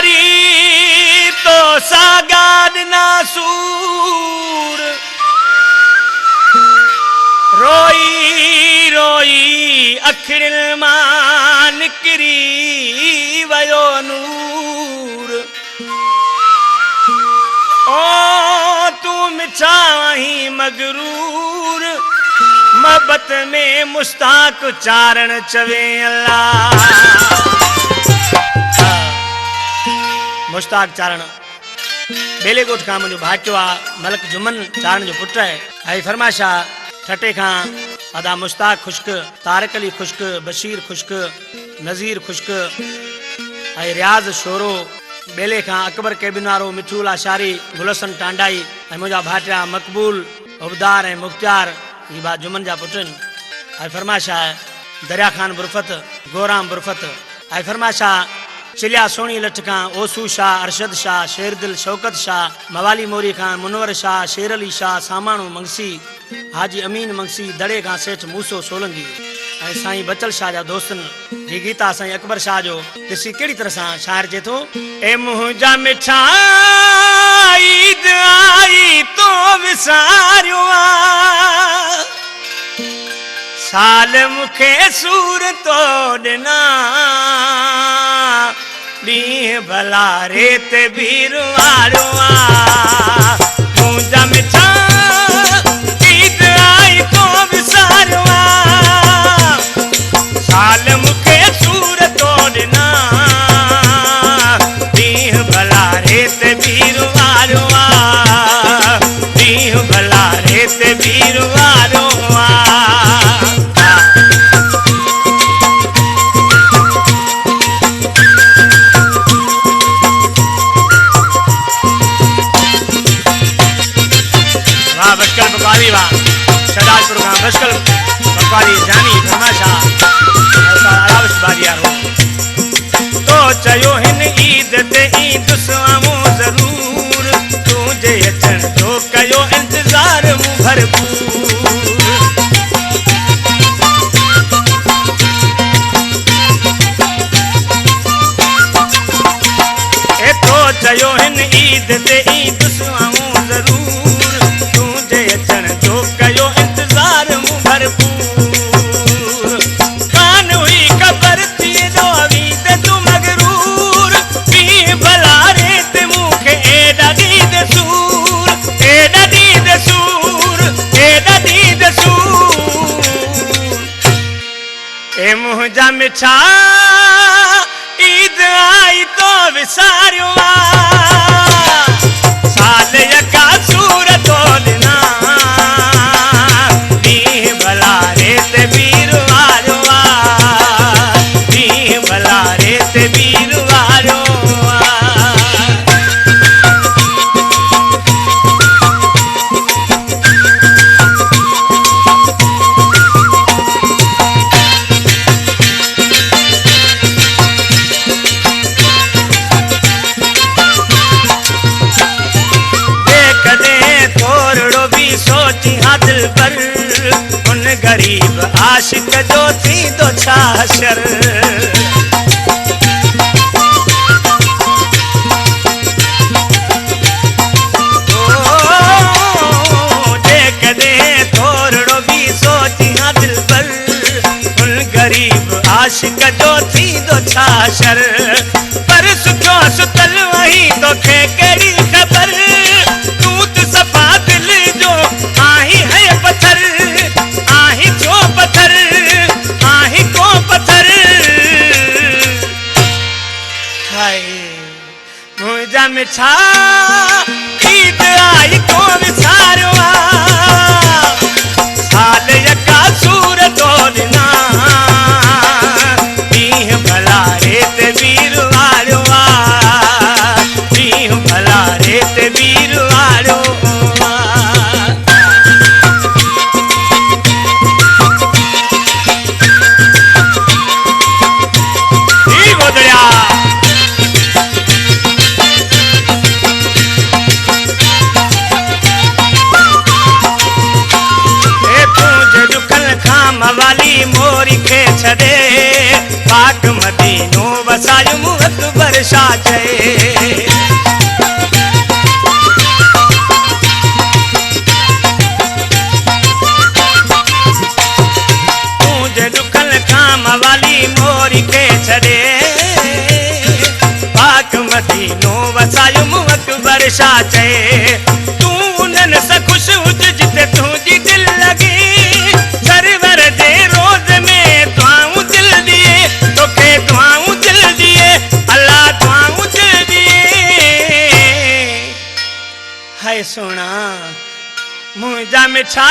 करी तो सागाद नासूर रोई रोई अखिड़िल मां निकरी वयो नूर ओ तू मिठा वहीं मगरूर मोहब्बत में मुस्ताक चारण चवे अल्लाह मुस्ताक चारण बेलेगोट खां मुझो भाचो आ मलक जुमन चारण जो पुट है आई फरमाशा ठटे खां अदा मुस्ताक खुश्क तारक अली खुश्क बशीर खुश्क नज़ीर खुश्क आई रियाज शोरो बेले खां अकबर केबिनारो मिठूल आशारी गुलसन टांडाई ऐं मुझा भाटिया मकबूल उबदार ऐं मुख्तियार ये बात जुमन जा पुटन आई फरमाशा दरिया खान बुरफत गोराम बुरफत आई फरमाशा चिलिया सोनी लठ खां ओसू शाह अरशद शाह शेरदिल शौकत शाह मवाली मोरी खान मुनवर शाह शेर अली शाह सामाणो मंगसी हाजी अमीन मंगसी दड़े खां सेठ मूसो सोलंगी ऐं साईं बचल शाह जा दोस्तन जी गीता साईं अकबर शाह जो ॾिसी कहिड़ी तरह सां शाइर जे थो ए मुंहिंजा मिठा ईद आई तो विसारियो साल मुखे सूर तो ॾिना ॾींहुं भला रेत बीर वारो मुंहिंजा मिठा ईद आई तो विसारियो साल मुखे सूर तो ॾिना ॾींहुं भला रेत बीर वारो ॾींहुं भला रेत बीर वारो शहजादपुर खां बशकल बकवाली जानी फरमाशा आराविश बारियार हो तो चयो हिन ईद ते ईद सुआमो जरूर तुझे अचण जो कयो इंतजार मूं भरपूर ए तो चयो हिन ईद ते ईद सुआमो जरूर तुझे अचण जो कयो इंतजार मूं भरपूर कान हुई खबर थी दो अवी ते तू मगरूर पी भला रेत मूंखे एडा दीद सूर एडा दीद सूर एडा दीद सूर ए मुंहिंजा मिठा ईद आई तो विसारियो साल यका सूर तो ॾिना ॾींहुं भला रेत बीर वारो ॾींहुं भला रेत बीर वारो सोची हाँ दिल पर उन गरीब आशिक जो थी दो छाशर देख दे थोड़ो भी सोची हाँ दिल पर उन गरीब आशिक जो थी दो छाशर पर सुठो सुतल वही तो खे कड़ी खबर तू तो सफा दिल जो आही है पत्थर आही जो पत्थर आही को पत्थर हाय मुझा मिठा ईद आई तो विसारो साल यका सूर तो ॾिना ॾींहुं भला रेत बीर वारो ॾींहुं भला रेत बीर वारो शाम वाली मोरी के छड़े पाक मदीनो वसायो अकबर शाह चए तू उन्हनि सां ख़ुशि हुज जिते तुंहिंजी दिल लगी सरवर जे रोज़ में दुआऊं दिल दिए तोखे दुआऊं दिल दिए अल्लाह दुआऊं दिल दिए हाय सोना मुंहिंजा मिठा